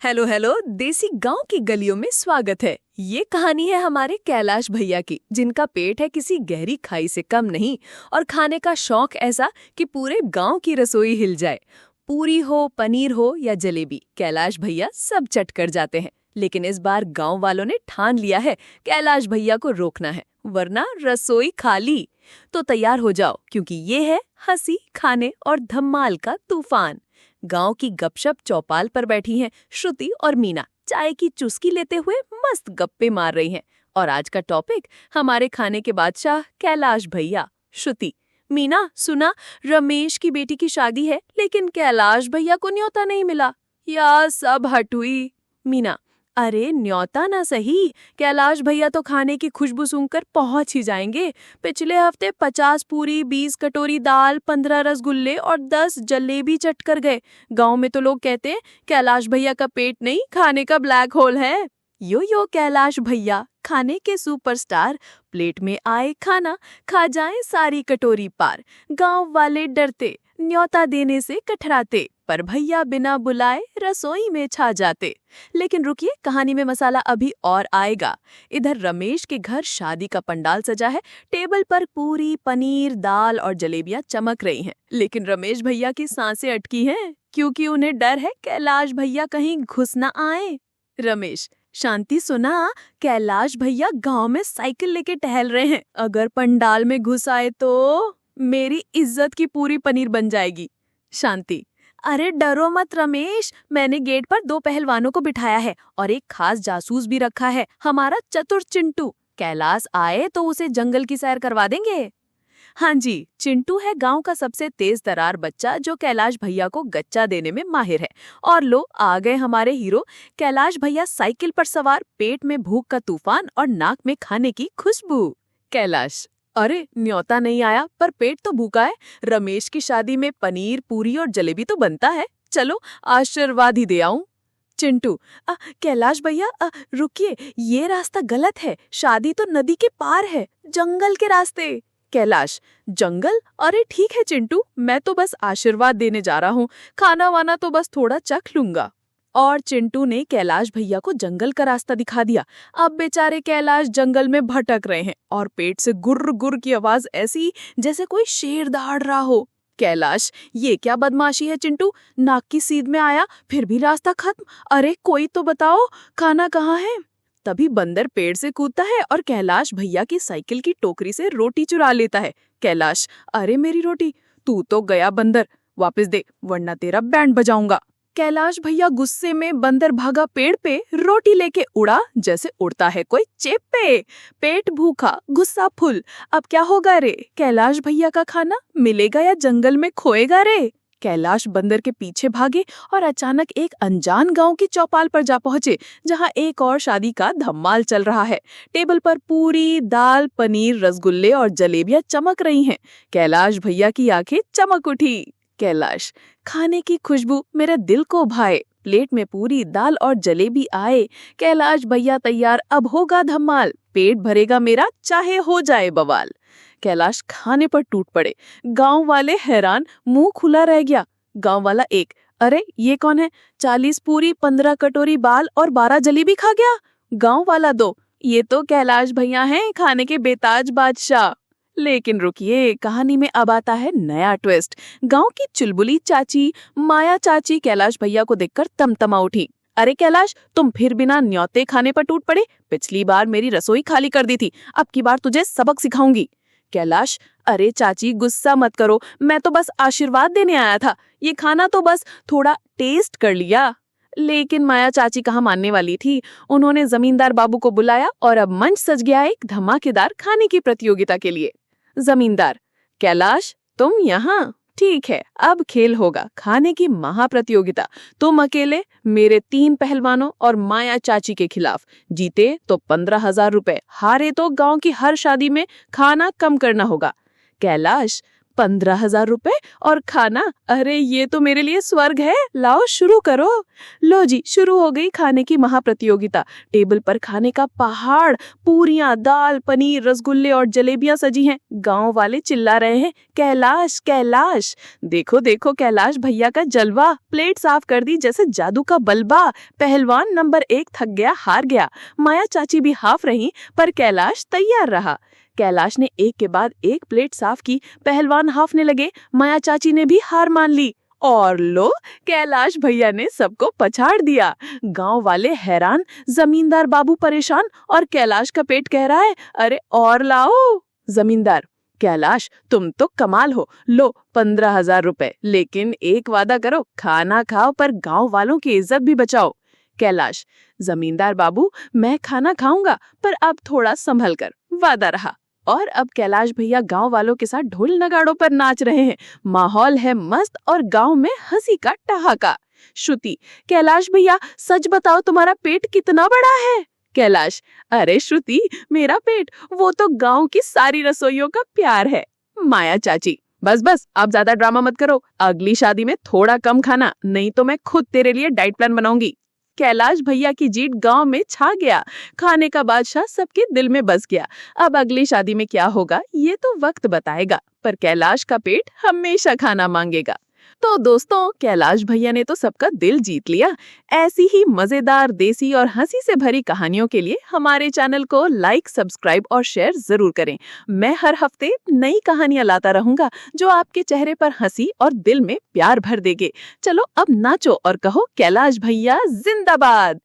Hello hello. देसी गांव की गलियों में स्वागत है। ये कहानी है हमारे कैलाश भैया की, जिनका पेट है किसी गहरी खाई से कम नहीं और खाने का शौक ऐसा कि पूरे गांव की रसोई हिल जाए। पूरी हो, पनीर हो या जलेबी, कैलाश भैया सब चट कर जाते हैं। लेकिन इस बार गांव वालों ने ठान लिया है कैलाश भैया को रोकना है, वरना रसोई खाली। तो तैयार हो जाओ, क्योंकि ये है हंसी, खाने और धमाल का तूफान। गांव की गपशप चौपाल पर बैठी हैं श्रुति और मीना, चाय की चुस्की लेते हुए मस्त गप्पे मार रही हैं। और आज का टॉपिक हमारे खाने के बादशाह कैलाश भैया। श्रुति: मीना, सुना रमेश की बेटी की शादी है, लेकिन कैलाश भैया को न्योता नहीं मिला। यार सब हट हुई। मीना: अरे न्योता ना सही, कैलाश भैया तो खाने की खुशबू सूंघकर पहुंच ही जाएंगे। पिछले हफ्ते 50 पूरी, 20 कटोरी दाल, 15 रसगुल्ले और 10 जलेबी चट कर गए। गांव में तो लोग कहते हैं कैलाश भैया का पेट नहीं, खाने का ब्लैक होल है। यो कैलाश भैया, खाने के सुपरस्टार, प्लेट में आए खाना, खा जाएं सारी कटोरी पार। गांव वाले डरते, न्योता देने से कठराते, पर भैया बिना बुलाए रसोई में छा जाते। लेकिन रुकिए, कहानी में मसाला अभी और आएगा। इधर रमेश के घर शादी का पंडाल सजा है। टेबल पर पूरी, पनीर, दाल और जलेबियां चमक रही हैं। लेकिन रमेश भैया की सांसें अटकी हैं, क्योंकि उन्हें डर है कैलाश भैया कहीं घुस न आए। रमेश: शांति, सुना, कैलाश भैया गांव में साइकिल लेके टहल रहे हैं। अगर पंडाल में घुस आए तो मेरी इज्जत की पूरी पनीर बन जाएगी। शांति: अरे डरो मत रमेश, मैंने गेट पर 2 पहलवानों को बिठाया है और एक खास जासूस भी रखा है, हमारा चतुर चिंटू। कैलाश आए तो उसे जंगल की सैर करवा देंगे। हाँ जी, चिंटू है गांव का सबसे तेज तरार बच्चा, जो कैलाश भैया को गच्चा देने में माहिर है। और लो, आ गए हमारे हीरो। कैलाश भैया साइकिल पर सवार, पेट में भूख का तूफान और नाक में खाने की खुशबू। कैलाश: अरे न्योता नहीं आया, पर पेट तो भूखा है। रमेश की शादी में पनीर, पूरी और जलेबी तो बनता है, चलो आशीर्वाद ही दे आऊं। चिंटू: कैलाश भैया, रुकिए, ये रास्ता गलत है। शादी तो नदी के पार है, जंगल के रास्ते। कैलाश: जंगल? अरे ठीक है चिंटू, मैं तो बस आशीर्वाद देने जा रहा हूँ, खाना वाना तो बस थोड़ा चख लूंगा। और चिंटू ने कैलाश भैया को जंगल का रास्ता दिखा दिया। अब बेचारे कैलाश जंगल में भटक रहे हैं और पेट से गुर्र गुर्र की आवाज ऐसी जैसे कोई शेर दहाड़ रहा हो। कैलाश: ये क्या बदमाशी है चिंटू, नाक की सीध में आया, फिर भी रास्ता खत्म। अरे कोई तो बताओ, खाना कहाँ है? तभी बंदर पेड़ से कूदता है और कैलाश भैया की साइकिल की टोकरी से रोटी चुरा लेता है। कैलाश: अरे मेरी रोटी, तू तो गया बंदर, वापस दे वरना तेरा बैंड बजाऊंगा। कैलाश भैया गुस्से में बंदर भागा पेड़ पे, रोटी लेके उड़ा जैसे उड़ता है कोई चेप पे। पेट भूखा, गुस्सा फुल, अब क्या होगा रे? कैलाश भैया का खाना मिलेगा या जंगल में खोएगा रे? कैलाश बंदर के पीछे भागे और अचानक एक अनजान गांव की चौपाल पर जा पहुंचे, जहां एक और शादी का धमाल चल रहा है। टेबल पर पूरी, दाल, पनीर, रसगुल्ले और जलेबियां चमक रही हैं। कैलाश भैया की आंखें चमक उठी। कैलाश: खाने की खुशबू मेरे दिल को भाए। प्लेट में पूरी, दाल और जलेबी आए। कैलाश भैया तैयार, अब होगा धमाल। पेट भरेगा मेरा, चाहे हो जाए बवाल। कैलाश खाने पर टूट पड़े। गांव वाले हैरान, मुंह खुला रह गया। गांव वाला 1: अरे ये कौन है? 40 पूरी, 15 कटोरी बाल और 12 जलेबी खा गया। गांव वाला 2: ये तो कैलाश भैया हैं, खाने के बेताज बादशाह। लेकिन रुकिए, कहानी में अब आता है नया ट्विस्ट। गांव की चुलबुली चाची, माया चाची, कैलाश भैया को देखकर तमतमा उठी। अरे कैलाश, तुम फिर बिना न्योते खाने पर टूट पड़े। पिछली बार मेरी रसोई खाली कर दी थी, अब की बार तुझे सबक सिखाऊंगी। कैलाश: अरे चाची गुस्सा मत करो, मैं तो बस आशीर्वाद देने आया था, ये खाना तो बस थोड़ा टेस्ट कर लिया। लेकिन माया चाची कहाँ मानने वाली थी। उन्होंने जमींदार बाबू को बुलाया और अब मंच सज गया एक धमाकेदार खाने की प्रतियोगिता के लिए। जमींदार: कैलाश तुम यहाँ? ठीक है, अब खेल होगा, खाने की महाप्रतियोगिता। तुम अकेले मेरे 3 पहलवानों और माया चाची के खिलाफ। जीते तो 15,000 रुपए, हारे तो गांव की हर शादी में खाना कम करना होगा। कैलाश: 15,000 रुपए और खाना, अरे ये तो मेरे लिए स्वर्ग है, लाओ शुरू करो। लो जी, शुरू हो गई खाने की महाप्रतियोगिता। टेबल पर खाने का पहाड़, पूरियां, दाल, पनीर, रसगुल्ले और जलेबियां सजी हैं। गांव वाले चिल्ला रहे हैं, कैलाश कैलाश। देखो देखो कैलाश भैया का जलवा, प्लेट साफ कर दी जैसे जादू का बल्बा। पहलवान नंबर 1 थक गया, हार गया। माया चाची भी हाफ रही, पर कैलाश तैयार रहा। कैलाश ने एक के बाद एक प्लेट साफ की, पहलवान हाफने लगे, माया चाची ने भी हार मान ली। और लो, कैलाश भैया ने सबको पछाड़ दिया। गांव वाले हैरान, जमींदार बाबू परेशान और कैलाश का पेट कह रहा है, अरे और लाओ। जमींदार, कैलाश तुम तो कमाल हो, लो 15,000 रुपए, लेकिन एक वादा करो, खाना खाओ पर गांव वालों की इज्जत भी बचाओ। कैलाश, जमींदार बाबू मैं खाना खाऊंगा, पर अब थोड़ा संभल कर, वादा रहा। और अब कैलाश भैया गांव वालों के साथ ढोल नगाड़ों पर नाच रहे हैं। माहौल है मस्त और गांव में हंसी का ठहाका। श्रुति, कैलाश भैया सच बताओ, तुम्हारा पेट कितना बड़ा है? कैलाश, अरे श्रुति, मेरा पेट वो तो गांव की सारी रसोइयों का प्यार है। माया चाची, बस बस अब ज्यादा ड्रामा मत करो, अगली शादी में थोड़ा कम खाना, नहीं तो मैं खुद तेरे लिए डाइट प्लान बनाऊंगी। कैलाश भैया की जीत गांव में छा गया। खाने का बादशाह सबके दिल में बस गया। अब अगली शादी में क्या होगा ये तो वक्त बताएगा, पर कैलाश का पेट हमेशा खाना मांगेगा। तो दोस्तों, कैलाश भैया ने तो सबका दिल जीत लिया। ऐसी ही मजेदार, देसी और हंसी से भरी कहानियों के लिए हमारे चैनल को लाइक, सब्सक्राइब और शेयर जरूर करें। मैं हर हफ्ते नई कहानियां लाता रहूंगा जो आपके चेहरे पर हंसी और दिल में प्यार भर देंगे। चलो अब नाचो और कहो, कैलाश भैया जिंदाबाद।